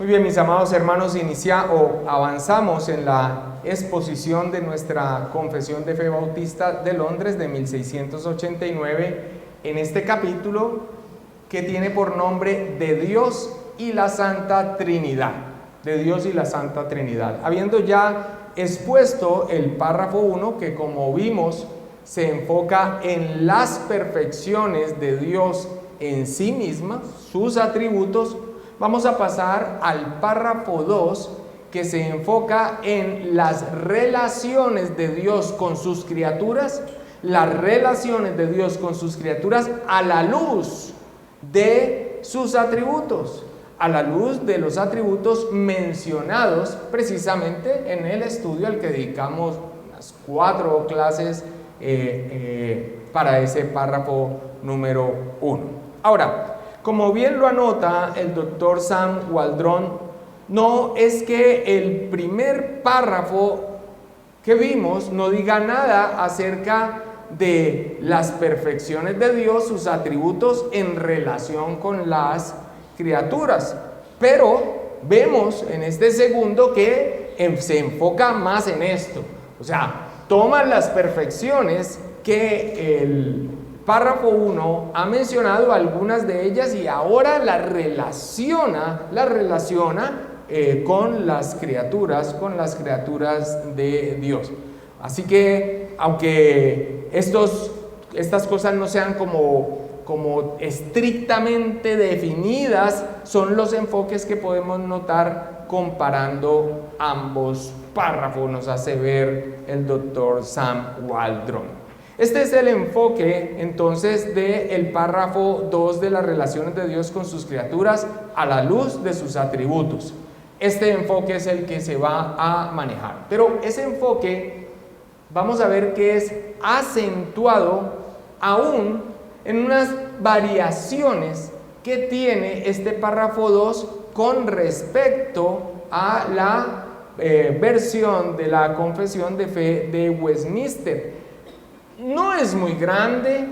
Muy bien, mis amados hermanos, avanzamos en la exposición de nuestra Confesión de Fe Bautista de Londres de 1689 en este capítulo que tiene por nombre de Dios y la Santa Trinidad. De Dios y la Santa Trinidad. Habiendo ya expuesto el párrafo 1, que como vimos se enfoca en las perfecciones de Dios en sí misma, sus atributos, vamos a pasar al párrafo 2, que se enfoca en las relaciones de Dios con sus criaturas, las relaciones de Dios con sus criaturas a la luz de sus atributos, a la luz de los atributos mencionados precisamente en el estudio al que dedicamos unas 4 clases para ese párrafo número 1. Ahora, como bien lo anota el doctor Sam Waldron, no es que el primer párrafo que vimos no diga nada acerca de las perfecciones de Dios, sus atributos en relación con las criaturas, pero vemos en este segundo que se enfoca más en esto, o sea, toma las perfecciones que el párrafo 1 ha mencionado, algunas de ellas, y ahora las relaciona con las criaturas de Dios. Así que, aunque estas cosas no sean como estrictamente definidas, son los enfoques que podemos notar comparando ambos párrafos, nos hace ver el doctor Sam Waldron. Este es el enfoque entonces del párrafo 2 de las relaciones de Dios con sus criaturas a la luz de sus atributos. Este enfoque es el que se va a manejar, pero ese enfoque vamos a ver que es acentuado aún en unas variaciones que tiene este párrafo 2 con respecto a la versión de la Confesión de Fe de Westminster. No es muy grande,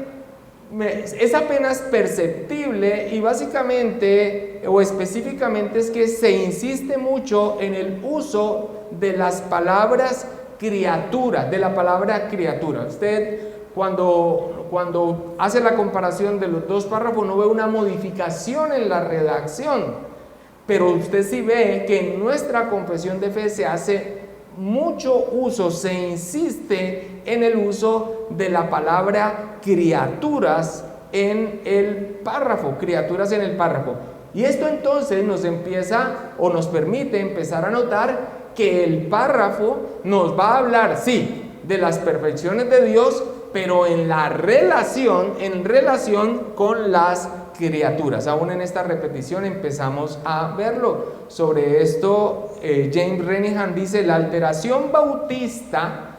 es apenas perceptible y básicamente o específicamente es que se insiste mucho en el uso de las palabras criatura, de la palabra criatura. Usted cuando hace la comparación de los dos párrafos no ve una modificación en la redacción, pero usted sí ve que en nuestra confesión de fe se hace mucho uso, se insiste en el uso de la palabra criaturas en el párrafo, Y esto entonces nos empieza o nos permite empezar a notar que el párrafo nos va a hablar, sí, de las perfecciones de Dios, pero en relación con las criaturas. Aún en esta repetición empezamos a verlo. Sobre esto, James Renihan dice: la alteración bautista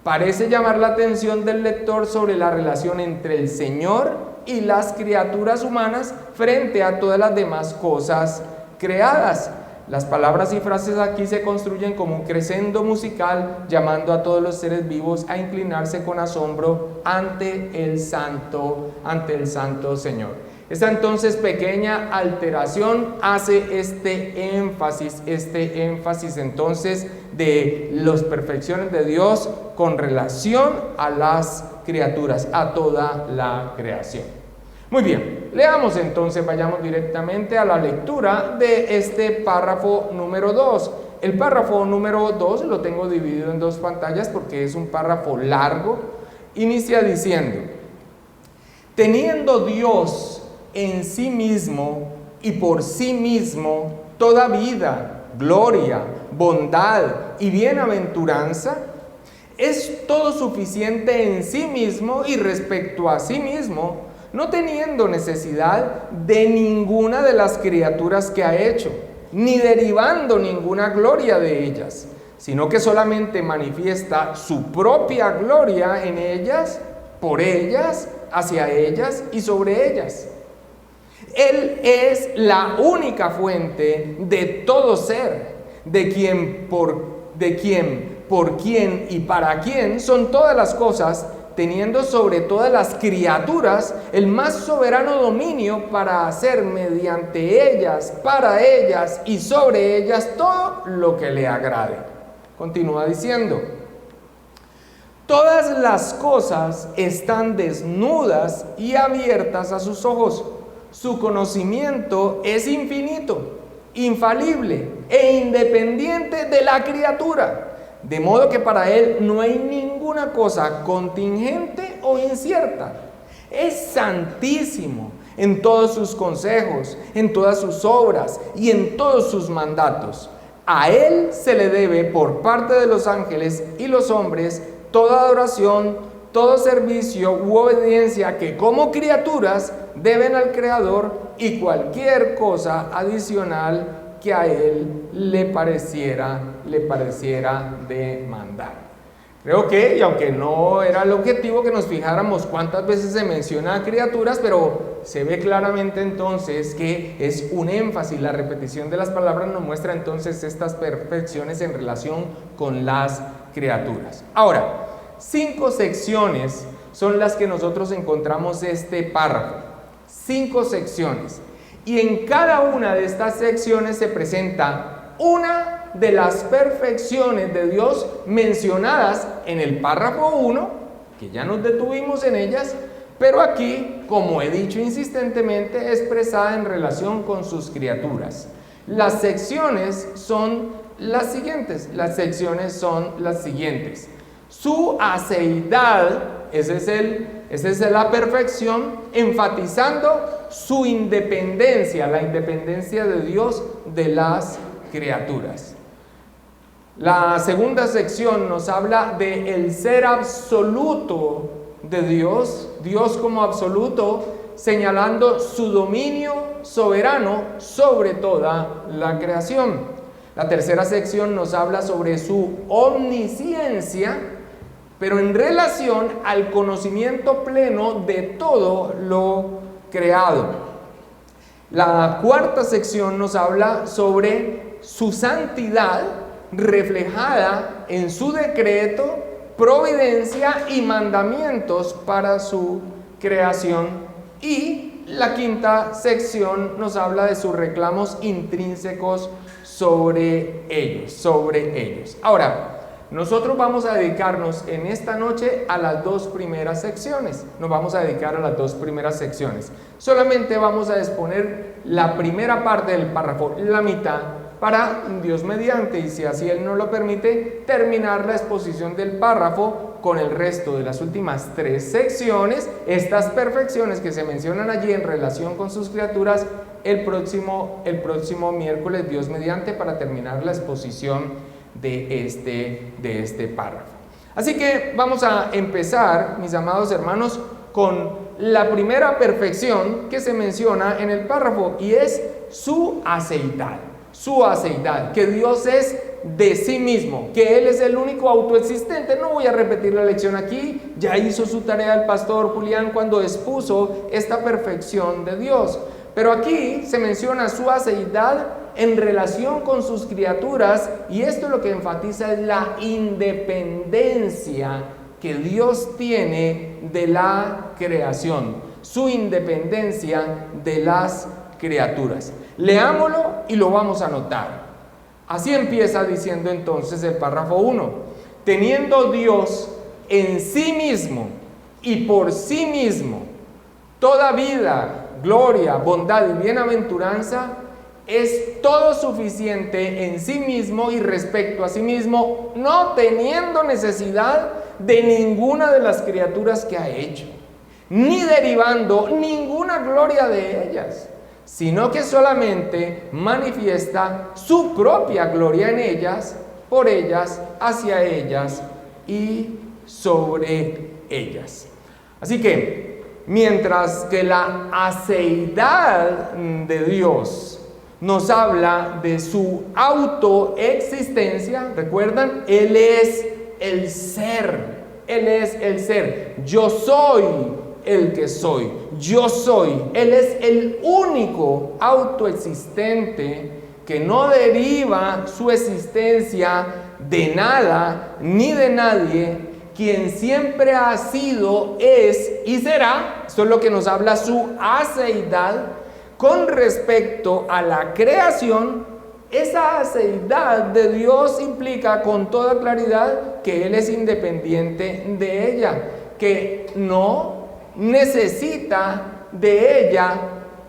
parece llamar la atención del lector sobre la relación entre el Señor y las criaturas humanas frente a todas las demás cosas creadas. Las palabras y frases aquí se construyen como un crescendo musical, llamando a todos los seres vivos a inclinarse con asombro ante el Santo Señor. Esta entonces pequeña alteración hace este énfasis entonces de las perfecciones de Dios con relación a las criaturas, a toda la creación. Muy bien, leamos entonces, vayamos directamente a la lectura de este párrafo número 2. El párrafo número 2 lo tengo dividido en 2 pantallas porque es un párrafo largo. Inicia diciendo: teniendo Dios en sí mismo y por sí mismo toda vida, gloria, bondad y bienaventuranza, es todo suficiente en sí mismo y respecto a sí mismo, no teniendo necesidad de ninguna de las criaturas que ha hecho, ni derivando ninguna gloria de ellas, sino que solamente manifiesta su propia gloria en ellas, por ellas, hacia ellas y sobre ellas. Él es la única fuente de todo ser, de quien, por quien y para quien son todas las cosas, teniendo sobre todas las criaturas el más soberano dominio para hacer mediante ellas, para ellas y sobre ellas todo lo que le agrade. Continúa diciendo: todas las cosas están desnudas y abiertas a sus ojos. Su conocimiento es infinito, infalible e independiente de la criatura, de modo que para él no hay ninguna cosa contingente o incierta. Es santísimo en todos sus consejos, en todas sus obras y en todos sus mandatos. A él se le debe por parte de los ángeles y los hombres toda adoración, todo servicio u obediencia que como criaturas deben al Creador, y cualquier cosa adicional que a él le pareciera demandar. Creo que, y aunque no era el objetivo que nos fijáramos cuántas veces se menciona a criaturas, pero se ve claramente entonces que es un énfasis. La repetición de las palabras nos muestra entonces estas perfecciones en relación con las criaturas. Ahora, 5 secciones son las que nosotros encontramos este párrafo. 5 secciones. Y en cada una de estas secciones se presenta una de las perfecciones de Dios mencionadas en el párrafo 1, que ya nos detuvimos en ellas, pero aquí, como he dicho insistentemente, expresada en relación con sus criaturas. Las secciones son las siguientes. Su aceidad, esa es la perfección, enfatizando su independencia, la independencia de Dios de las criaturas. La segunda sección nos habla de el ser absoluto de Dios, Dios como absoluto, señalando su dominio soberano sobre toda la creación. La tercera sección nos habla sobre su omnisciencia, pero en relación al conocimiento pleno de todo lo creado. La cuarta sección nos habla sobre su santidad reflejada en su decreto, providencia y mandamientos para su creación. Y la quinta sección nos habla de sus reclamos intrínsecos sobre ellos. Ahora, nosotros vamos a dedicarnos en esta noche a las 2 primeras secciones. Nos vamos a dedicar a las 2 primeras secciones. Solamente vamos a exponer la primera parte del párrafo, la mitad, para Dios mediante, y si así Él nos lo permite, terminar la exposición del párrafo con el resto de las últimas 3 secciones, estas perfecciones que se mencionan allí en relación con sus criaturas, el próximo miércoles, Dios mediante, para terminar la exposición de este párrafo. Así que vamos a empezar, mis amados hermanos, con la primera perfección que se menciona en el párrafo, y es su aceidad, que Dios es de sí mismo, que Él es el único autoexistente. No voy a repetir la lección aquí, ya hizo su tarea el pastor Julián cuando expuso esta perfección de Dios, pero aquí se menciona su aceidad en relación con sus criaturas, y esto lo que enfatiza es la independencia que Dios tiene de la creación, su independencia de las criaturas. Leámoslo y lo vamos a notar. Así empieza diciendo entonces el párrafo 1: teniendo Dios en sí mismo y por sí mismo toda vida, gloria, bondad y bienaventuranza, es todo suficiente en sí mismo y respecto a sí mismo, no teniendo necesidad de ninguna de las criaturas que ha hecho, ni derivando ninguna gloria de ellas, sino que solamente manifiesta su propia gloria en ellas, por ellas, hacia ellas y sobre ellas. Así que, mientras que la aceidad de Dios nos habla de su autoexistencia, ¿recuerdan? Él es el ser, yo soy el que soy, yo soy. Él es el único autoexistente que no deriva su existencia de nada ni de nadie, quien siempre ha sido, es y será. Esto es lo que nos habla su aceidad con respecto a la creación. Esa aceidad de Dios implica con toda claridad que Él es independiente de ella, que no necesita de ella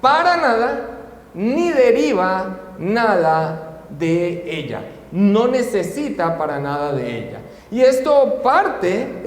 para nada, ni deriva nada de ella. No necesita para nada de ella. Y esto parte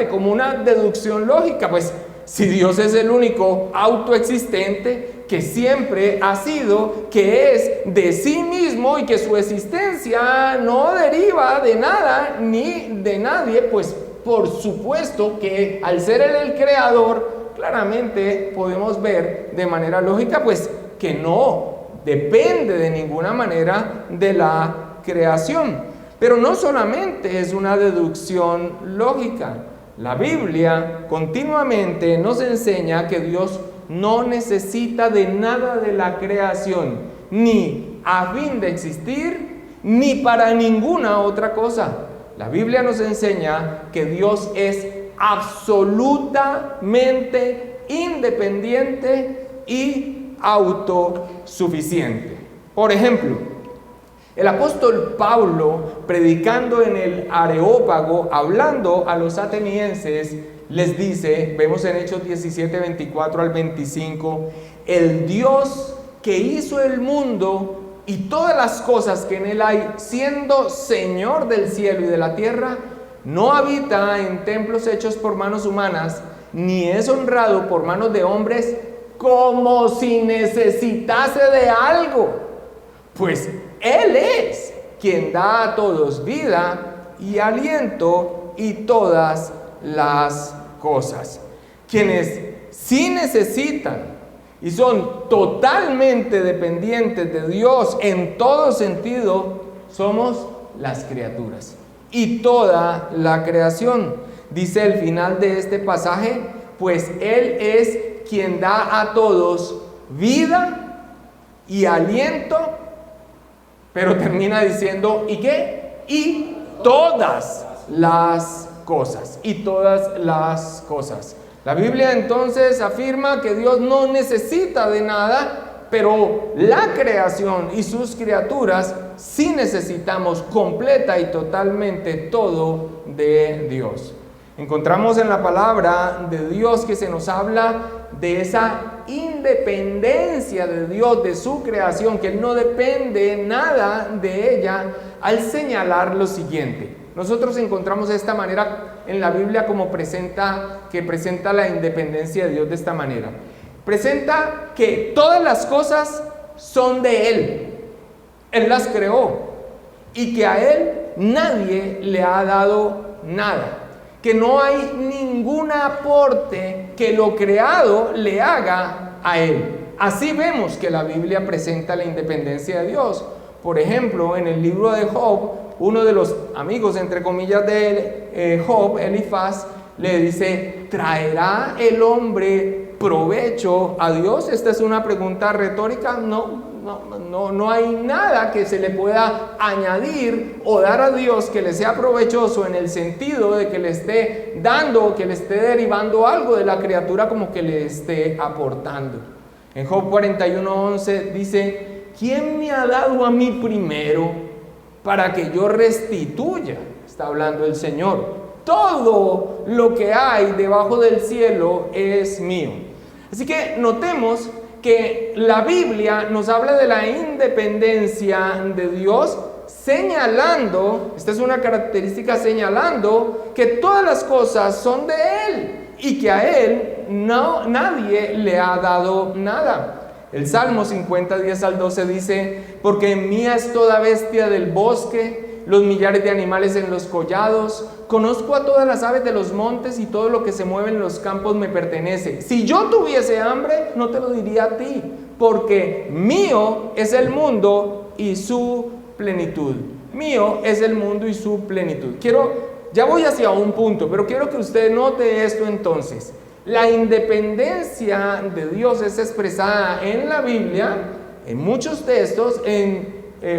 como una deducción lógica, pues si Dios es el único autoexistente, que siempre ha sido, que es de sí mismo y que su existencia no deriva de nada ni de nadie, pues por supuesto que al ser Él el creador, claramente podemos ver de manera lógica pues que no depende de ninguna manera de la creación. Pero no solamente es una deducción lógica. La Biblia continuamente nos enseña que Dios no necesita de nada de la creación, ni a fin de existir, ni para ninguna otra cosa. La Biblia nos enseña que Dios es absolutamente independiente y autosuficiente. Por ejemplo, el apóstol Pablo, predicando en el Areópago, hablando a los atenienses, les dice, vemos en Hechos 17, 24 al 25, el Dios que hizo el mundo y todas las cosas que en él hay, siendo Señor del cielo y de la tierra, no habita en templos hechos por manos humanas, ni es honrado por manos de hombres, como si necesitase de algo, pues Él es quien da a todos vida y aliento y todas las cosas. Quienes sí necesitan y son totalmente dependientes de Dios en todo sentido, somos las criaturas y toda la creación. Dice el final de este pasaje, pues Él es quien da a todos vida y aliento. Pero termina diciendo, ¿y qué? Y todas las cosas. Y todas las cosas. La Biblia entonces afirma que Dios no necesita de nada, pero la creación y sus criaturas sí necesitamos completa y totalmente todo de Dios. Encontramos en la palabra de Dios que se nos habla de esa independencia de Dios, de su creación, que Él no depende nada de ella, al señalar lo siguiente. Nosotros encontramos de esta manera en la Biblia como presenta la independencia de Dios de esta manera. Presenta que todas las cosas son de Él. Él las creó y que a Él nadie le ha dado nada. Que no hay ningún aporte que lo creado le haga a Él. Así vemos que la Biblia presenta la independencia de Dios. Por ejemplo, en el libro de Job, uno de los amigos, entre comillas, de Job, Elifaz, le dice, ¿traerá el hombre provecho a Dios? Esta es una pregunta retórica. No hay nada que se le pueda añadir o dar a Dios que le sea provechoso en el sentido de que le esté dando o que le esté derivando algo de la criatura como que le esté aportando. En Job 41:11 dice, ¿quién me ha dado a mí primero para que yo restituya? Está hablando el Señor. Todo lo que hay debajo del cielo es mío. Así que notemos que la Biblia nos habla de la independencia de Dios, señalando, esta es una característica señalando que todas las cosas son de Él y que a Él nadie le ha dado nada. El Salmo 50, 10 al 12 dice, porque mía es toda bestia del bosque, los millares de animales en los collados, conozco a todas las aves de los montes y todo lo que se mueve en los campos me pertenece. Si yo tuviese hambre, no te lo diría a ti, porque mío es el mundo y su plenitud. Mío es el mundo y su plenitud. Ya voy hacia un punto, pero quiero que usted note esto entonces. La independencia de Dios es expresada en la Biblia, en muchos textos,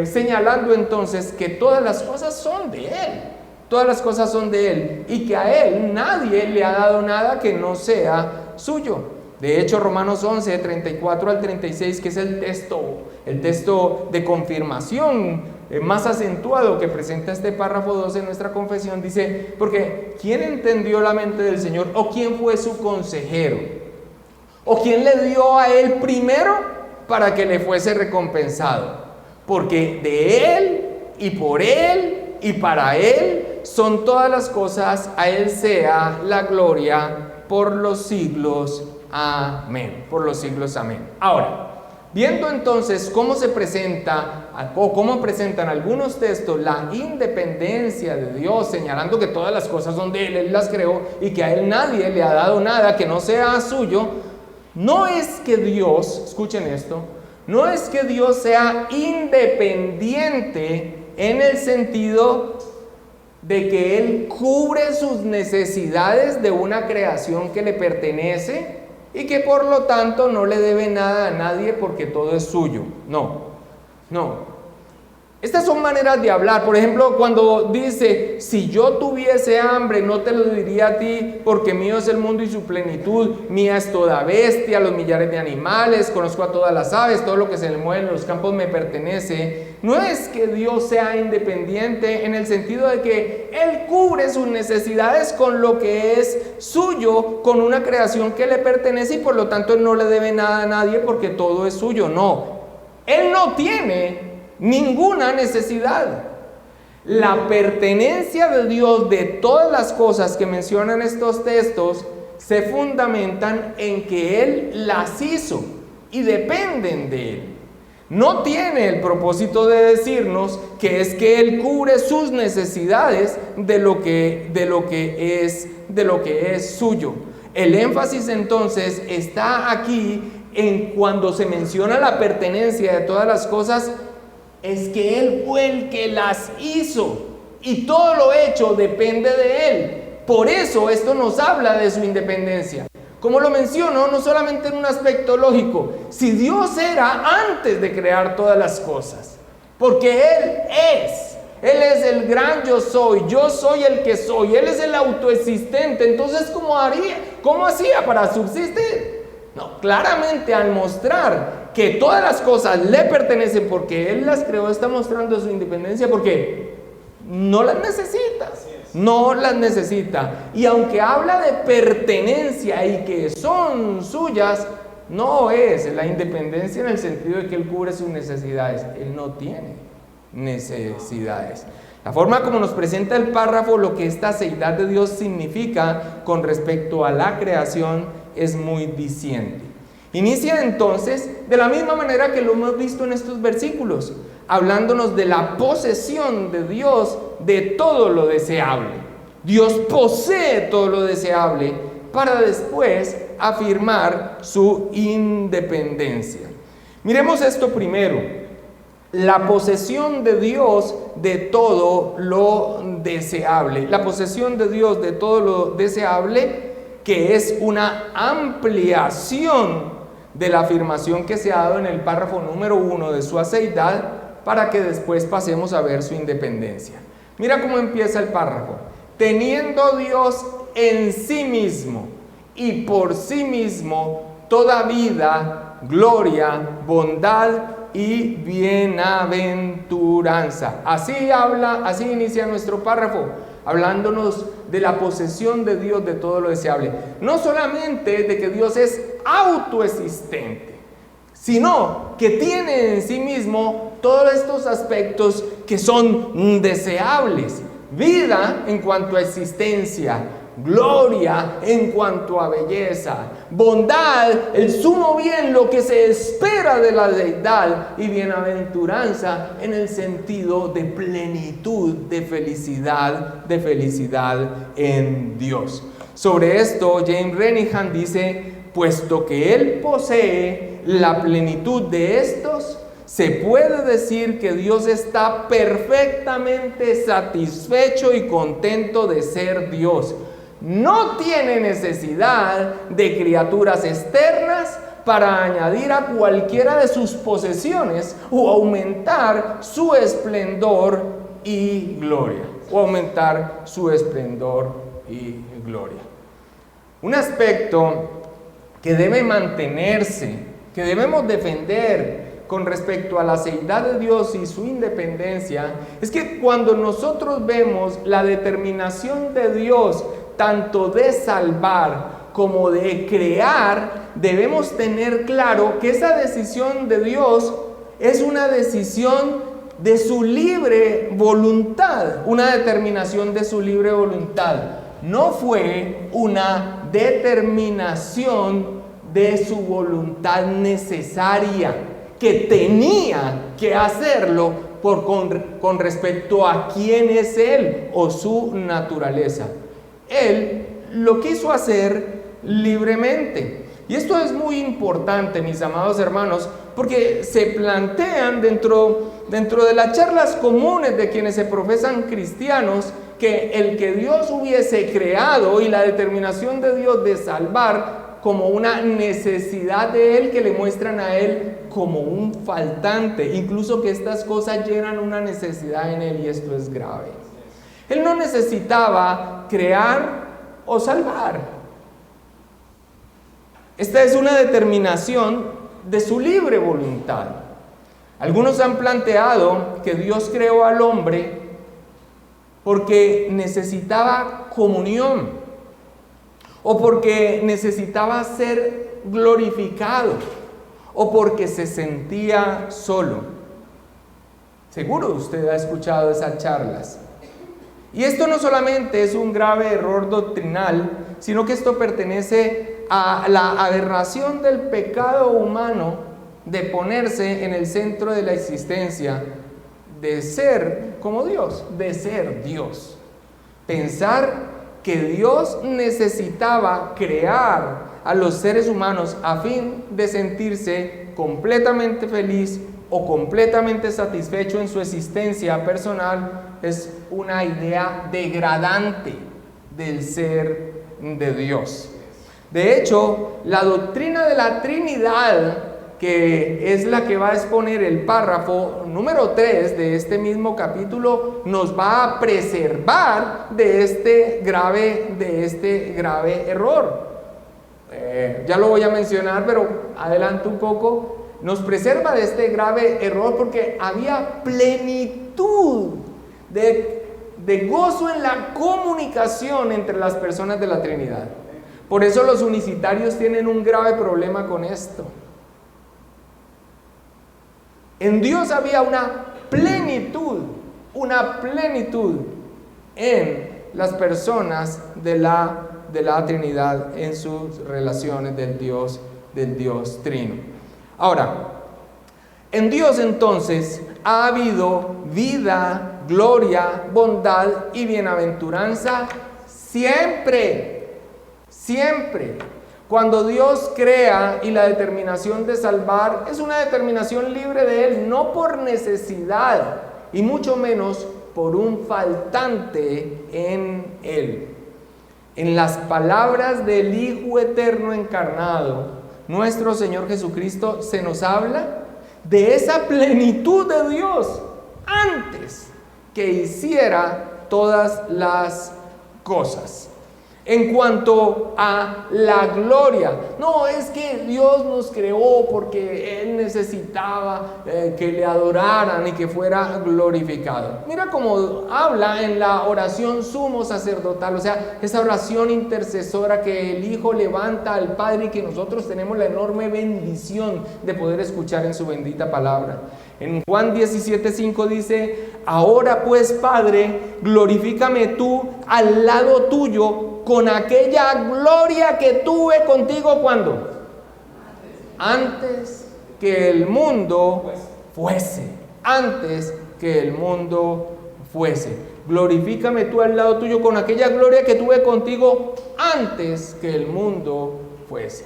señalando entonces que todas las cosas son de Él. Todas las cosas son de Él y que a Él nadie le ha dado nada que no sea suyo. De hecho, Romanos 11, 34 al 36, que es el texto de confirmación más acentuado que presenta este párrafo 2 en nuestra confesión, dice, porque ¿quién entendió la mente del Señor? ¿O quién fue su consejero? ¿O quién le dio a Él primero para que le fuese recompensado? Porque de Él y por Él y para Él son todas las cosas, a Él sea la gloria por los siglos. Amén. Por los siglos. Amén. Ahora, viendo entonces cómo se presenta o cómo presentan algunos textos la independencia de Dios, señalando que todas las cosas son de Él, Él las creó y que a Él nadie le ha dado nada que no sea suyo, no es que Dios, escuchen esto, no es que Dios sea independiente en el sentido de que Él cubre sus necesidades de una creación que le pertenece y que por lo tanto no le debe nada a nadie porque todo es suyo. No. Estas son maneras de hablar. Por ejemplo, cuando dice, si yo tuviese hambre, no te lo diría a ti, porque mío es el mundo y su plenitud, mía es toda bestia, los millares de animales, conozco a todas las aves, todo lo que se le mueve en los campos me pertenece. No es que Dios sea independiente en el sentido de que Él cubre sus necesidades con lo que es suyo, con una creación que le pertenece y por lo tanto Él no le debe nada a nadie porque todo es suyo. No, Él no tiene ninguna necesidad. La pertenencia de Dios de todas las cosas que mencionan estos textos se fundamentan en que Él las hizo y dependen de Él. No tiene el propósito de decirnos que es que Él cubre sus necesidades de lo que es suyo. El énfasis entonces está aquí en cuando se menciona la pertenencia de todas las cosas, es que Él fue el que las hizo y todo lo hecho depende de Él. Por eso esto nos habla de su independencia. Como lo menciono, no solamente en un aspecto lógico, si Dios era antes de crear todas las cosas, porque Él es el gran yo soy el que soy, Él es el autoexistente, entonces ¿cómo hacía para subsistir? No, claramente al mostrar que todas las cosas le pertenecen porque Él las creó, está mostrando su independencia porque no las necesita. Y aunque habla de pertenencia y que son suyas, no es la independencia en el sentido de que Él cubre sus necesidades. Él no tiene necesidades. La forma como nos presenta el párrafo lo que esta seidad de Dios significa con respecto a la creación es muy diciente. Inicia entonces de la misma manera que lo hemos visto en estos versículos, hablándonos de la posesión de Dios de todo lo deseable. Dios posee todo lo deseable para después afirmar su independencia. Miremos esto primero. La posesión de Dios de todo lo deseable. La posesión de Dios de todo lo deseable, que es una ampliación de la afirmación que se ha dado en el párrafo número 1 de su aceidad, para que después pasemos a ver su independencia. Mira cómo empieza el párrafo. Teniendo Dios en sí mismo y por sí mismo toda vida, gloria, bondad y bienaventuranza. Así inicia nuestro párrafo, hablándonos de la posesión de Dios de todo lo deseable. No solamente de que Dios es autoexistente, sino que tiene en sí mismo todos estos aspectos que son deseables. Vida en cuanto a existencia, gloria en cuanto a belleza, bondad, el sumo bien, lo que se espera de la deidad, y bienaventuranza en el sentido de plenitud, de felicidad en Dios. Sobre esto, James Renihan dice: puesto que Él posee la plenitud de estos, se puede decir que Dios está perfectamente satisfecho y contento de ser Dios. No tiene necesidad de criaturas externas para añadir a cualquiera de sus posesiones o aumentar su esplendor y gloria, o aumentar su esplendor y gloria. Un aspecto que debe mantenerse, que debemos defender con respecto a la seidad de Dios y su independencia, es que cuando nosotros vemos la determinación de Dios, tanto de salvar como de crear, debemos tener claro que esa decisión de Dios es una decisión de su libre voluntad, una determinación de su libre voluntad. No fue una determinación de su voluntad necesaria, que tenía que hacerlo con respecto a quién es Él o su naturaleza. Él lo quiso hacer libremente. Y esto es muy importante, mis amados hermanos, porque se plantean dentro de las charlas comunes de quienes se profesan cristianos, que el que Dios hubiese creado y la determinación de Dios de salvar como una necesidad de Él, que le muestran a Él como un faltante, incluso que estas cosas llenan una necesidad en Él, y esto es grave. Él no necesitaba crear o salvar. Esta es una determinación de su libre voluntad. Algunos han planteado que Dios creó al hombre porque necesitaba comunión, o porque necesitaba ser glorificado, o porque se sentía solo. Seguro usted ha escuchado esas charlas. Y esto no solamente es un grave error doctrinal, sino que esto pertenece a la aberración del pecado humano de ponerse en el centro de la existencia, de ser como Dios, de ser Dios. Pensar que Dios necesitaba crear a los seres humanos a fin de sentirse completamente feliz o completamente satisfecho en su existencia personal es una idea degradante del ser de Dios. De hecho, la doctrina de la Trinidad, que es la que va a exponer el párrafo número 3 de este mismo capítulo, nos va a preservar de este grave error. Ya lo voy a mencionar, pero adelanto un poco. Nos preserva de este grave error porque había plenitud de gozo en la comunicación entre las personas de la Trinidad. Por eso los unicitarios tienen un grave problema con esto. En Dios había una plenitud en las personas de la Trinidad, en sus relaciones del Dios Trino. Ahora, en Dios entonces ha habido vida, gloria, bondad y bienaventuranza siempre. Cuando Dios crea, y la determinación de salvar es una determinación libre de Él, no por necesidad y mucho menos por un faltante en Él. En las palabras del Hijo Eterno encarnado, nuestro Señor Jesucristo, se nos habla de esa plenitud de Dios antes que hiciera todas las cosas. En cuanto a la gloria, no es que Dios nos creó porque Él necesitaba que le adoraran y que fuera glorificado. Mira cómo habla en la oración sumo sacerdotal, o sea, esa oración intercesora que el Hijo levanta al Padre y que nosotros tenemos la enorme bendición de poder escuchar en su bendita palabra. En Juan 17:5 dice: ahora pues, Padre, glorifícame tú al lado tuyo con aquella gloria que tuve contigo. ¿Cuándo? Antes que el mundo fuese. Antes que el mundo fuese. Glorifícame tú al lado tuyo con aquella gloria que tuve contigo antes que el mundo fuese.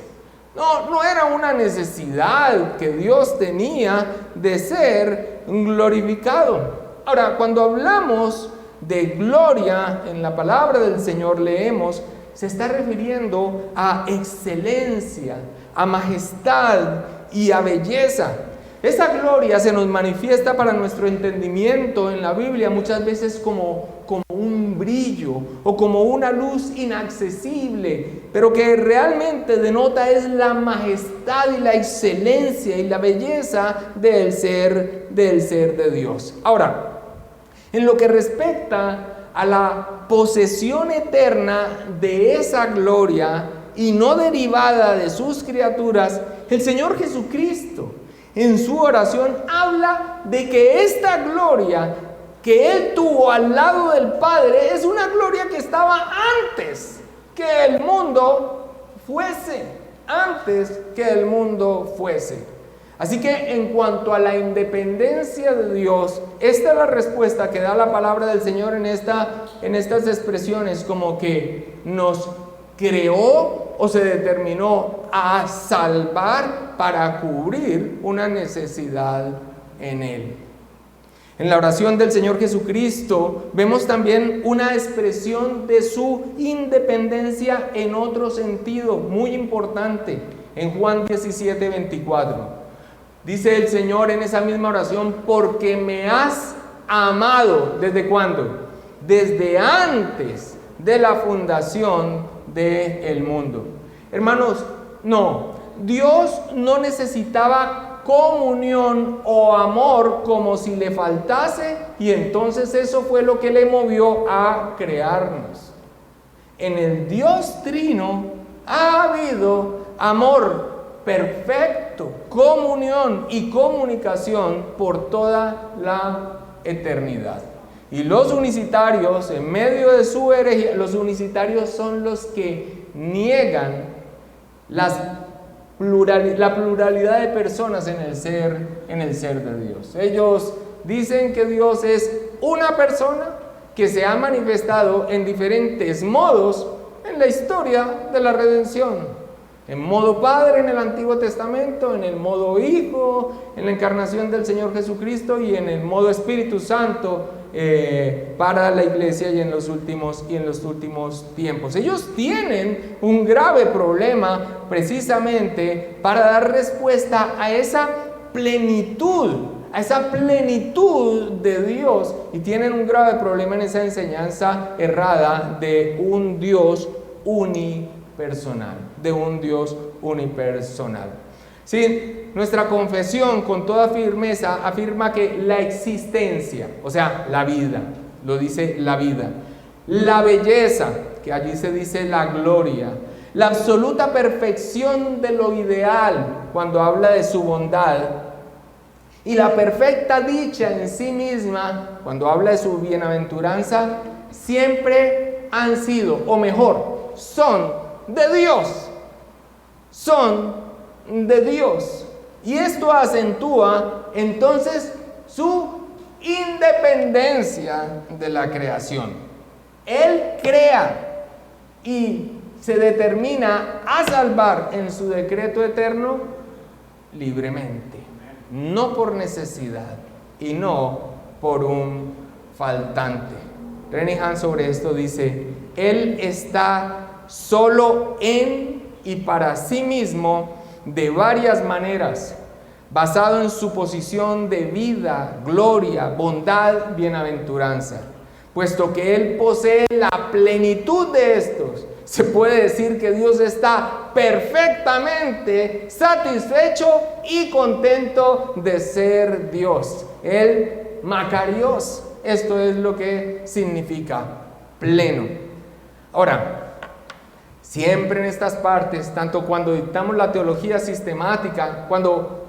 No era una necesidad que Dios tenía de ser glorificado. Ahora, cuando hablamos de gloria en la palabra del Señor, leemos, se está refiriendo a excelencia, a majestad y a belleza. Esa gloria se nos manifiesta para nuestro entendimiento en la Biblia muchas veces como un brillo o como una luz inaccesible, pero que realmente denota es la majestad y la excelencia y la belleza del ser de Dios. Ahora, en lo que respecta a la posesión eterna de esa gloria y no derivada de sus criaturas, el Señor Jesucristo en su oración habla de que esta gloria que Él tuvo al lado del Padre es una gloria que estaba antes que el mundo fuese, Así que en cuanto a la independencia de Dios, esta es la respuesta que da la palabra del Señor en estas expresiones, como que nos creó o se determinó a salvar para cubrir una necesidad en Él. En la oración del Señor Jesucristo vemos también una expresión de su independencia en otro sentido muy importante. En Juan 17:24 dice el Señor en esa misma oración: porque me has amado. ¿Desde cuándo? Desde antes de la fundación del mundo. Hermanos, no, Dios no necesitaba comunión o amor como si le faltase, y entonces eso fue lo que le movió a crearnos. En el Dios Trino ha habido amor perfecto, comunión y comunicación por toda la eternidad. Y los unicitarios, en medio de su herejía, los unicitarios son los que niegan la pluralidad de personas en el ser de Dios. Ellos dicen que Dios es una persona que se ha manifestado en diferentes modos en la historia de la redención. En modo Padre en el Antiguo Testamento, en el modo Hijo, en la encarnación del Señor Jesucristo, y en el modo Espíritu Santo para la iglesia y en los últimos tiempos. Ellos tienen un grave problema precisamente para dar respuesta a esa plenitud de Dios, y tienen un grave problema en esa enseñanza errada de un Dios unipersonal. Sí, nuestra confesión con toda firmeza afirma que la existencia, o sea, la vida, lo dice la vida, la belleza, que allí se dice la gloria, la absoluta perfección de lo ideal, cuando habla de su bondad, y la perfecta dicha en sí misma, cuando habla de su bienaventuranza, siempre han sido, o mejor, son de Dios. Y esto acentúa entonces su independencia de la creación. Él crea y se determina a salvar en su decreto eterno libremente, no por necesidad y no por un faltante. Renihan sobre esto dice: Él está solo en y para sí mismo de varias maneras, basado en su posición de vida, gloria, bondad, bienaventuranza. Puesto que Él posee la plenitud de estos, se puede decir que Dios está perfectamente satisfecho y contento de ser Dios. El Macarios, esto es lo que significa pleno. Ahora, siempre en estas partes, tanto cuando dictamos la teología sistemática,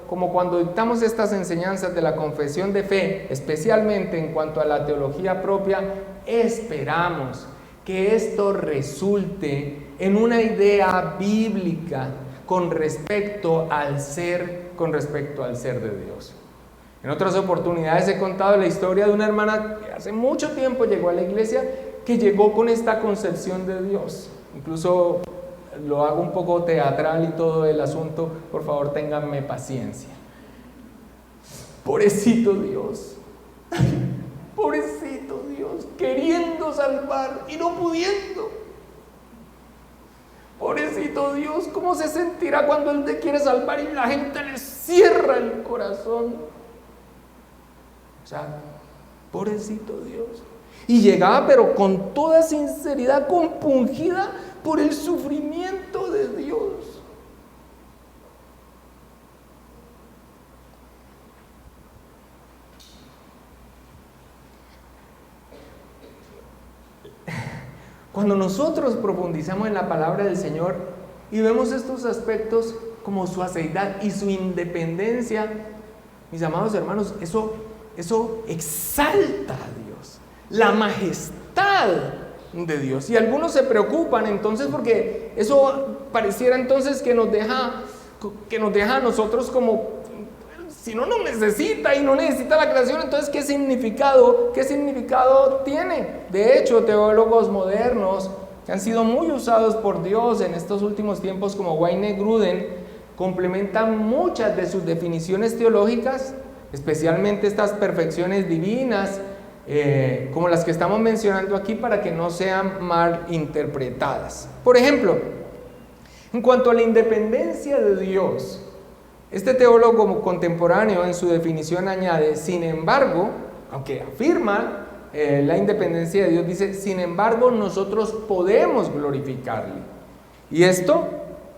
como cuando dictamos estas enseñanzas de la confesión de fe, especialmente en cuanto a la teología propia, esperamos que esto resulte en una idea bíblica con respecto al ser de Dios. En otras oportunidades he contado la historia de una hermana que hace mucho tiempo llegó a la iglesia, que llegó con esta concepción de Dios. Incluso lo hago un poco teatral y todo el asunto, por favor ténganme paciencia. Pobrecito Dios, queriendo salvar y no pudiendo. Pobrecito Dios, ¿cómo se sentirá cuando Él te quiere salvar y la gente le cierra el corazón. O sea, pobrecito Dios. Y llegaba, pero con toda sinceridad, compungida por el sufrimiento de Dios. Cuando nosotros profundizamos en la palabra del Señor y vemos estos aspectos como su aceidad y su independencia, mis amados hermanos, eso exalta a Dios, la majestad de Dios. Y algunos se preocupan entonces porque eso pareciera entonces que nos deja a nosotros como, si no nos necesita y no necesita la creación, entonces ¿qué significado tiene? De hecho, teólogos modernos que han sido muy usados por Dios en estos últimos tiempos, como Wayne Grudem, complementan muchas de sus definiciones teológicas, especialmente estas perfecciones divinas, como las que estamos mencionando aquí, para que no sean mal interpretadas. Por ejemplo, en cuanto a la independencia de Dios, este teólogo contemporáneo en su definición añade, sin embargo, aunque afirma la independencia de Dios, dice, sin embargo, nosotros podemos glorificarle. ¿Y esto?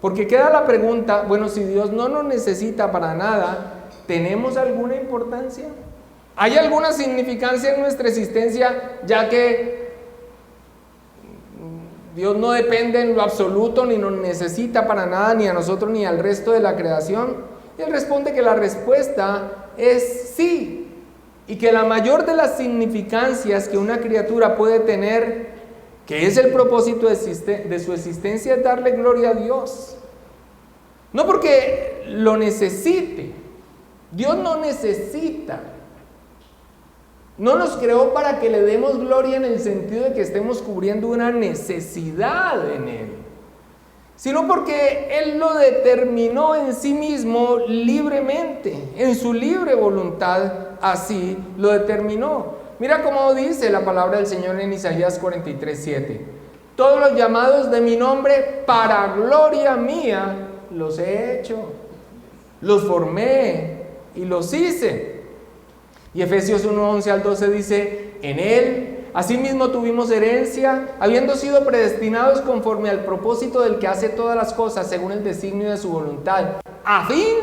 Porque queda la pregunta, bueno, si Dios no nos necesita para nada, ¿tenemos alguna importancia? ¿Hay alguna significancia en nuestra existencia, ya que Dios no depende en lo absoluto, ni nos necesita para nada, ni a nosotros, ni al resto de la creación? Y él responde que la respuesta es sí, y que la mayor de las significancias que una criatura puede tener, que es el propósito de su existencia, es darle gloria a Dios. No porque lo necesite, Dios no necesita. No nos creó para que le demos gloria en el sentido de que estemos cubriendo una necesidad en Él, sino porque Él lo determinó en sí mismo libremente, en su libre voluntad, así lo determinó. Mira cómo dice la palabra del Señor en Isaías 43:7. Todos los llamados de mi nombre para gloria mía los he hecho, los formé y los hice. Y Efesios 1:11 al 12 dice, en Él asimismo tuvimos herencia, habiendo sido predestinados conforme al propósito del que hace todas las cosas según el designio de su voluntad, a fin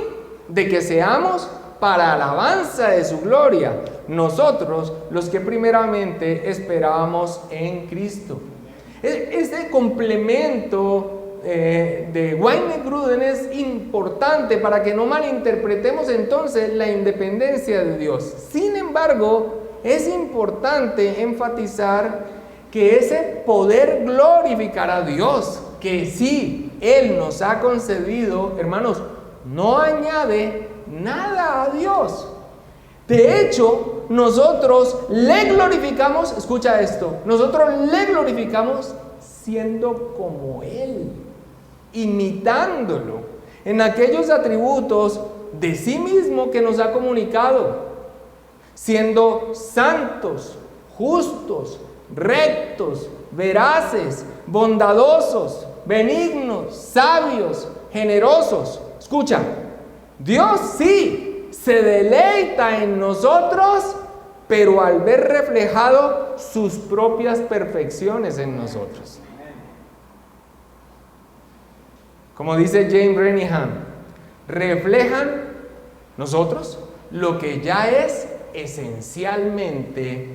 de que seamos para alabanza de su gloria, nosotros los que primeramente esperábamos en Cristo. Este complemento de Wayne Grudem es importante para que no malinterpretemos entonces la independencia de Dios. Sin embargo, es importante enfatizar que ese poder glorificar a Dios, que sí, Él nos ha concedido, hermanos, no añade nada a Dios. De hecho, nosotros le glorificamos, escucha esto, nosotros le glorificamos siendo como Él, imitándolo en aquellos atributos de sí mismo que nos ha comunicado, siendo santos, justos, rectos, veraces, bondadosos, benignos, sabios, generosos. Escucha, Dios sí se deleita en nosotros, pero al ver reflejado sus propias perfecciones en nosotros. Como dice James Renihan, reflejan nosotros lo que ya es esencialmente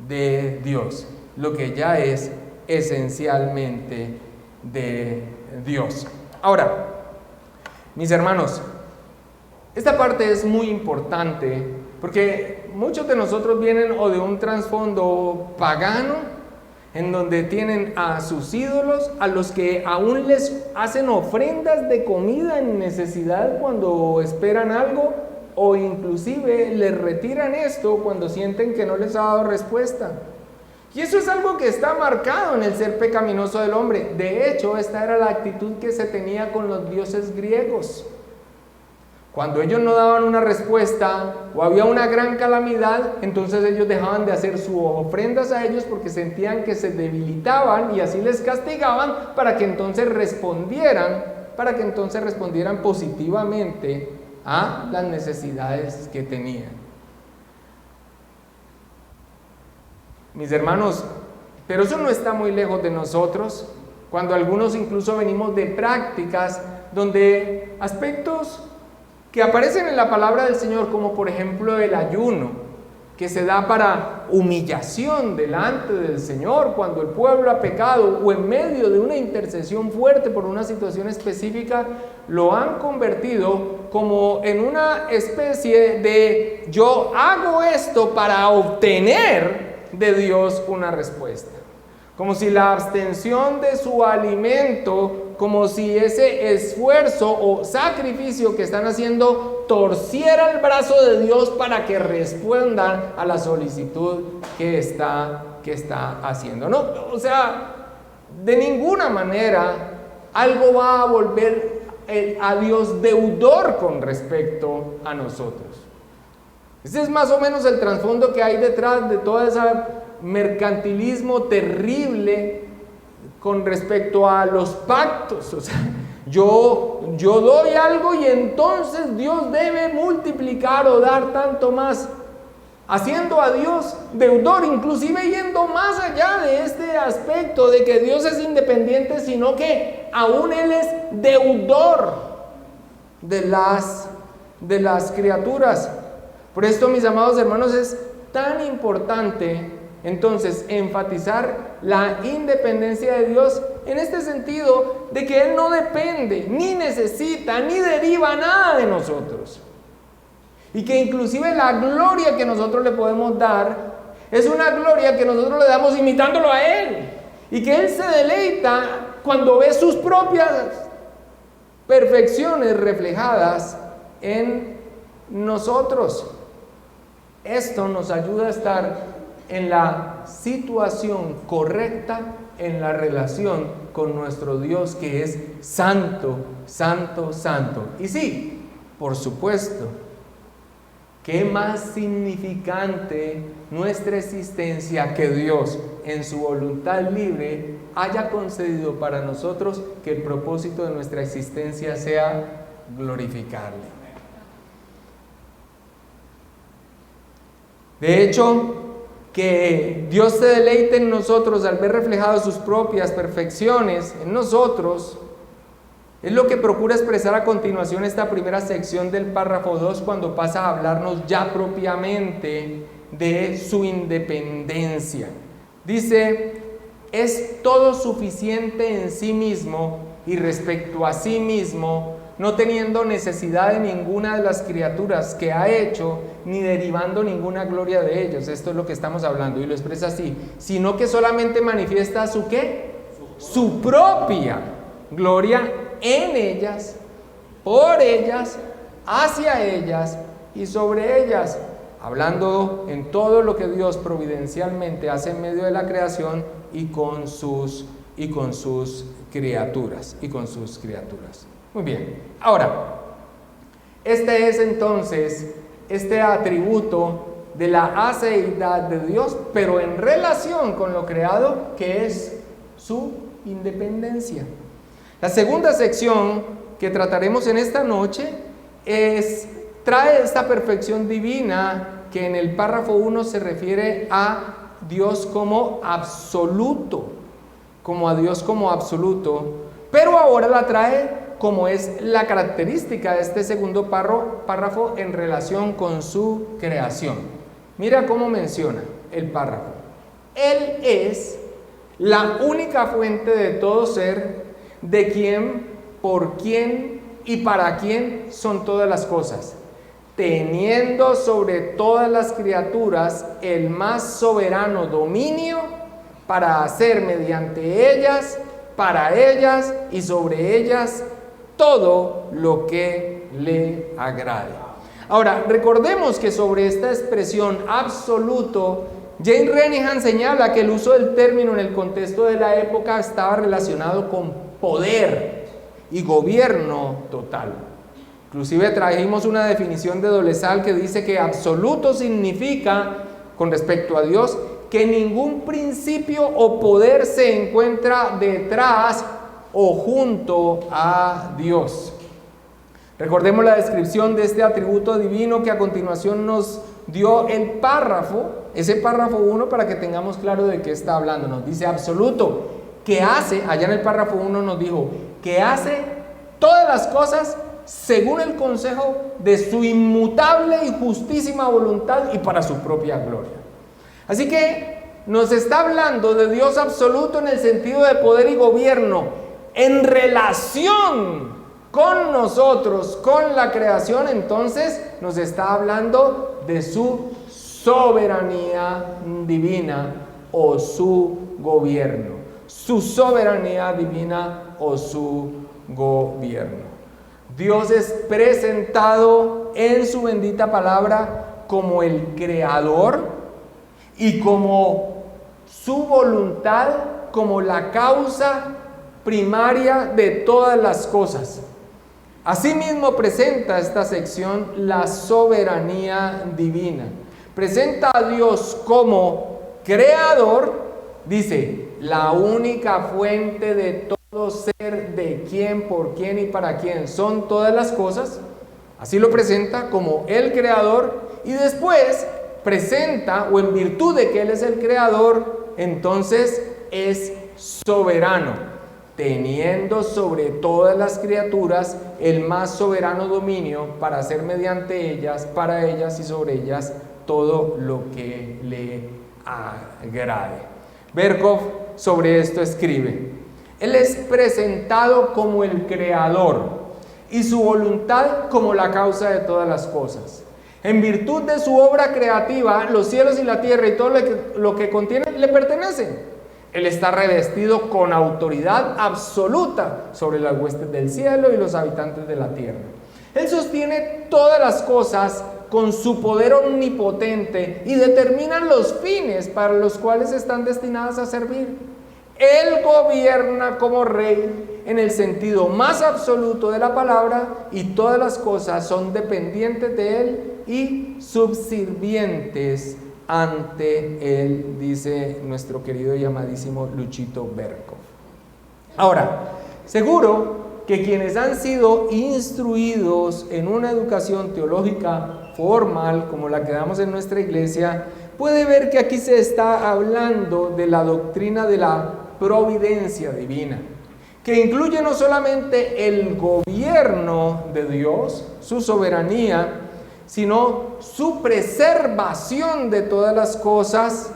de Dios, lo que ya es esencialmente de Dios. Ahora, mis hermanos, esta parte es muy importante porque muchos de nosotros vienen o de un trasfondo pagano, en donde tienen a sus ídolos, a los que aún les hacen ofrendas de comida en necesidad cuando esperan algo, o inclusive les retiran esto cuando sienten que no les ha dado respuesta. Y eso es algo que está marcado en el ser pecaminoso del hombre. De hecho, esta era la actitud que se tenía con los dioses griegos. Cuando ellos no daban una respuesta o había una gran calamidad, entonces ellos dejaban de hacer sus ofrendas a ellos porque sentían que se debilitaban y así les castigaban para que entonces respondieran positivamente a las necesidades que tenían. Mis hermanos, pero eso no está muy lejos de nosotros, cuando algunos incluso venimos de prácticas donde aspectos que aparecen en la palabra del Señor, como por ejemplo el ayuno, que se da para humillación delante del Señor cuando el pueblo ha pecado, o en medio de una intercesión fuerte por una situación específica, lo han convertido como en una especie de yo hago esto para obtener de Dios una respuesta. Como si la abstención de su alimento, como si ese esfuerzo o sacrificio que están haciendo torciera el brazo de Dios para que respondan a la solicitud que está haciendo. No, o sea, de ninguna manera algo va a volver a Dios deudor con respecto a nosotros. Ese es más o menos el trasfondo que hay detrás de todo ese mercantilismo terrible con respecto a los pactos. O sea, yo doy algo y entonces Dios debe multiplicar o dar tanto más, haciendo a Dios deudor, inclusive yendo más allá de este aspecto de que Dios es independiente, sino que aún Él es deudor de las criaturas. Por esto, mis amados hermanos, es tan importante entonces enfatizar la independencia de Dios en este sentido de que Él no depende, ni necesita, ni deriva nada de nosotros. Y que inclusive la gloria que nosotros le podemos dar es una gloria que nosotros le damos imitándolo a Él. Y que Él se deleita cuando ve sus propias perfecciones reflejadas en nosotros. Esto nos ayuda a estar en la situación correcta, en la relación con nuestro Dios que es santo, santo, santo. Y sí, por supuesto, ¿qué más significante nuestra existencia que Dios en su voluntad libre haya concedido para nosotros que el propósito de nuestra existencia sea glorificarle? De hecho, que Dios se deleite en nosotros al ver reflejadas sus propias perfecciones en nosotros, es lo que procura expresar a continuación esta primera sección del párrafo 2 cuando pasa a hablarnos ya propiamente de su independencia. Dice, es todo suficiente en sí mismo y respecto a sí mismo, no teniendo necesidad de ninguna de las criaturas que ha hecho, ni derivando ninguna gloria de ellos. Esto es lo que estamos hablando, y lo expresa así, sino que solamente manifiesta su ¿qué? Su propia gloria en ellas, por ellas, hacia ellas y sobre ellas, hablando en todo lo que Dios providencialmente hace en medio de la creación y con sus criaturas. Muy bien, ahora, este es entonces este atributo de la aceidad de Dios, pero en relación con lo creado, que es su independencia. La segunda sección que trataremos en esta noche trae esta perfección divina que en el párrafo 1 se refiere a Dios como absoluto, pero ahora la trae como es la característica de este segundo párrafo en relación con su creación. Mira cómo menciona el párrafo. Él es la única fuente de todo ser, de quien, por quien y para quien son todas las cosas, teniendo sobre todas las criaturas el más soberano dominio para hacer mediante ellas, para ellas y sobre ellas todo lo que le agrade. Ahora, recordemos que sobre esta expresión absoluto, Jane Renihan señala que el uso del término en el contexto de la época estaba relacionado con poder y gobierno total. Inclusive trajimos una definición de Dolezal que dice que absoluto significa, con respecto a Dios, que ningún principio o poder se encuentra detrás o junto a Dios. Recordemos la descripción de este atributo divino que a continuación nos dio el párrafo, ese párrafo 1, para que tengamos claro de qué está hablando. Nos dice absoluto, que hace, allá en el párrafo 1 nos dijo, que hace todas las cosas según el consejo de su inmutable y justísima voluntad y para su propia gloria. Así que nos está hablando de Dios absoluto en el sentido de poder y gobierno en relación con nosotros, con la creación. Entonces nos está hablando de su soberanía divina o su gobierno. Su soberanía divina o su gobierno. Dios es presentado en su bendita palabra como el creador y como su voluntad, como la causa primaria de todas las cosas. Asimismo presenta esta sección la soberanía divina. Presenta a Dios como creador, dice, la única fuente de todo ser, de quién, por quién y para quién son todas las cosas. Así lo presenta como el creador, y después presenta, o en virtud de que Él es el creador, entonces es soberano, teniendo sobre todas las criaturas el más soberano dominio para hacer mediante ellas, para ellas y sobre ellas todo lo que le agrade. Berkov sobre esto escribe: Él es presentado como el creador y su voluntad como la causa de todas las cosas. En virtud de su obra creativa, los cielos y la tierra y todo lo que contienen le pertenecen. Él está revestido con autoridad absoluta sobre las huestes del cielo y los habitantes de la tierra. Él sostiene todas las cosas con su poder omnipotente y determina los fines para los cuales están destinadas a servir. Él gobierna como rey en el sentido más absoluto de la palabra, y todas las cosas son dependientes de Él y subservientes ante Él, dice nuestro querido y amadísimo Luchito Berkov. Ahora, seguro que quienes han sido instruidos en una educación teológica formal, como la que damos en nuestra iglesia, puede ver que aquí se está hablando de la doctrina de la providencia divina, que incluye no solamente el gobierno de Dios, su soberanía, sino su preservación de todas las cosas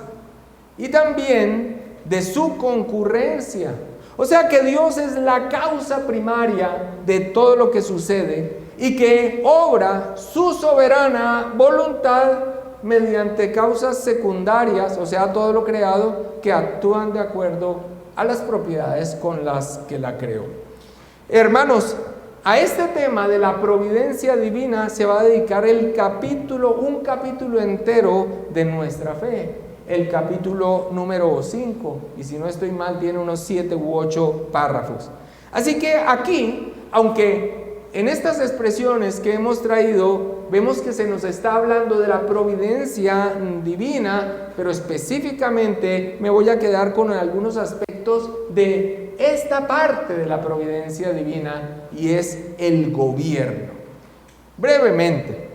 y también de su concurrencia. O sea que Dios es la causa primaria de todo lo que sucede y que obra su soberana voluntad mediante causas secundarias, o sea, todo lo creado, que actúan de acuerdo a las propiedades con las que la creó. Hermanos, a este tema de la providencia divina se va a dedicar un capítulo entero de nuestra fe, el capítulo número 5, y si no estoy mal tiene unos 7 u 8 párrafos. Así que aquí, aunque en estas expresiones que hemos traído vemos que se nos está hablando de la providencia divina, pero específicamente me voy a quedar con algunos aspectos de esta parte de la providencia divina, y es el gobierno. Brevemente,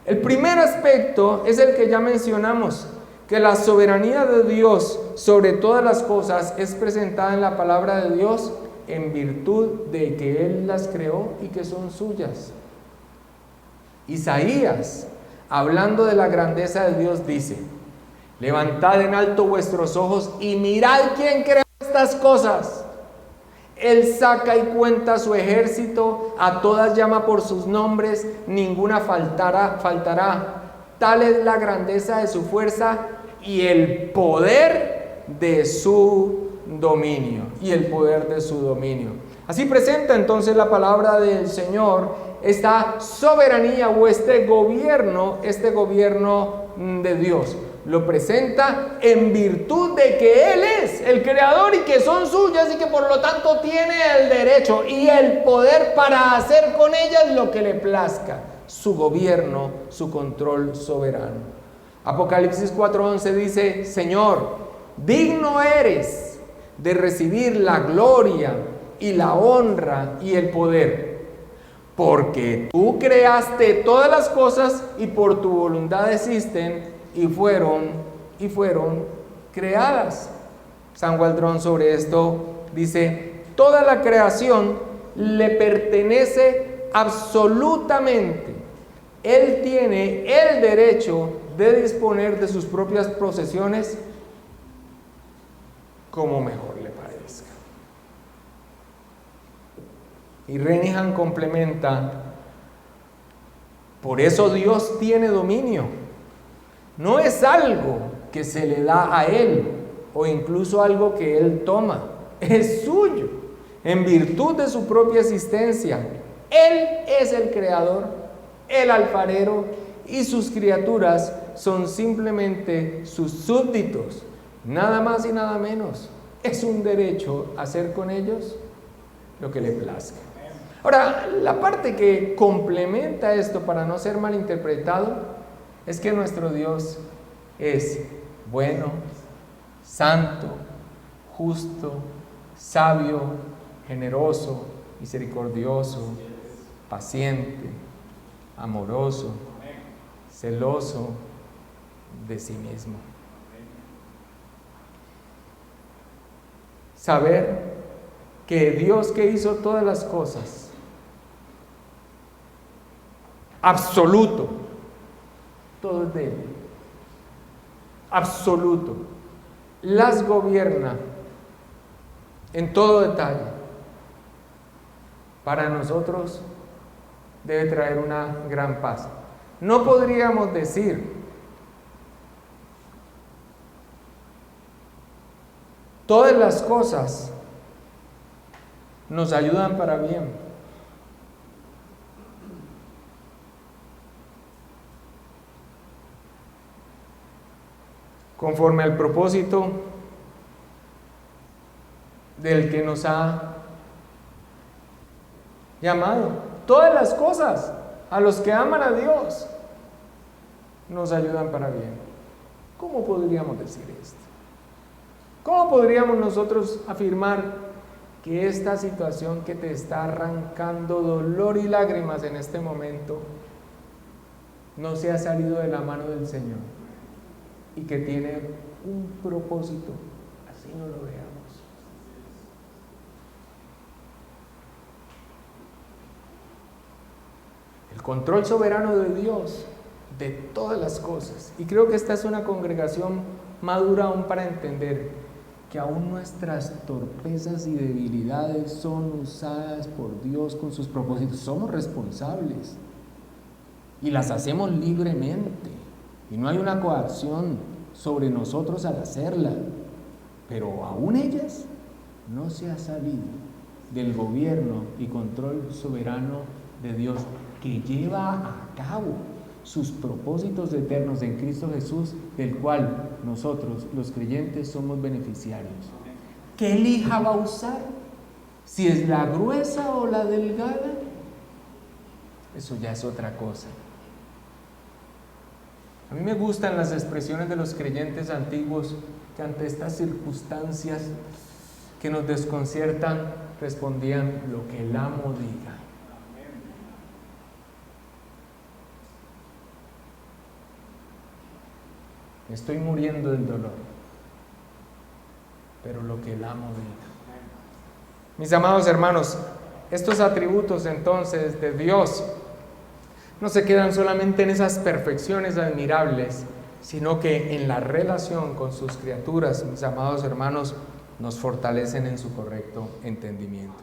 el primer aspecto es el que ya mencionamos, que la soberanía de Dios sobre todas las cosas es presentada en la palabra de Dios en virtud de que Él las creó y que son suyas. Isaías, hablando de la grandeza de Dios, dice: levantad en alto vuestros ojos y mirad quién creó estas cosas. Él saca y cuenta su ejército, a todas llama por sus nombres, ninguna faltará. Tal es la grandeza de su fuerza y el poder de su dominio. Así presenta entonces la palabra del Señor esta soberanía o este gobierno de Dios. Lo presenta en virtud de que Él es el creador y que son suyas, y que por lo tanto tiene el derecho y el poder para hacer con ellas lo que le plazca. Su gobierno, su control soberano. Apocalipsis 4:11 dice: Señor, digno eres de recibir la gloria y la honra y el poder, porque tú creaste todas las cosas y por tu voluntad existen y fueron creadas. San Waldron sobre esto dice: toda la creación le pertenece absolutamente. Él tiene el derecho de disponer de sus propias posesiones como mejor le parezca. Y Renihan complementa: por eso Dios tiene dominio. No es algo que se le da a Él o incluso algo que Él toma. Es suyo, en virtud de su propia existencia. Él es el creador, el alfarero, y sus criaturas son simplemente sus súbditos, nada más y nada menos. Es un derecho hacer con ellos lo que le plazca. Ahora, la parte que complementa esto para no ser malinterpretado es que nuestro Dios es bueno, santo, justo, sabio, generoso, misericordioso, paciente, amoroso, celoso de sí mismo. Saber que Dios, que hizo todas las cosas, absoluto, todo es de Él, absoluto, las gobierna en todo detalle, para nosotros debe traer una gran paz. No podríamos decir todas las cosas nos ayudan para bien. Conforme al propósito del que nos ha llamado. Todas las cosas a los que aman a Dios nos ayudan para bien. ¿Cómo podríamos decir esto? ¿Cómo podríamos nosotros afirmar que esta situación que te está arrancando dolor y lágrimas en este momento no se ha salido de la mano del Señor y que tiene un propósito, así no lo veamos? El control soberano de Dios de todas las cosas. Y creo que esta es una congregación madura aún para entender que aún nuestras torpezas y debilidades son usadas por Dios con sus propósitos. Somos responsables y las hacemos libremente. Y no hay una coacción sobre nosotros al hacerla, pero aún ellas no se ha salido del gobierno y control soberano de Dios, que lleva a cabo sus propósitos eternos en Cristo Jesús, del cual nosotros, los creyentes, somos beneficiarios. ¿Qué lija va a usar? Si es la gruesa o la delgada, eso ya es otra cosa. A mí me gustan las expresiones de los creyentes antiguos que ante estas circunstancias que nos desconciertan respondían: lo que el amo diga. Estoy muriendo del dolor, pero lo que el amo diga. Mis amados hermanos, estos atributos entonces de Dios no se quedan solamente en esas perfecciones admirables, sino que en la relación con sus criaturas, mis amados hermanos, nos fortalecen en su correcto entendimiento.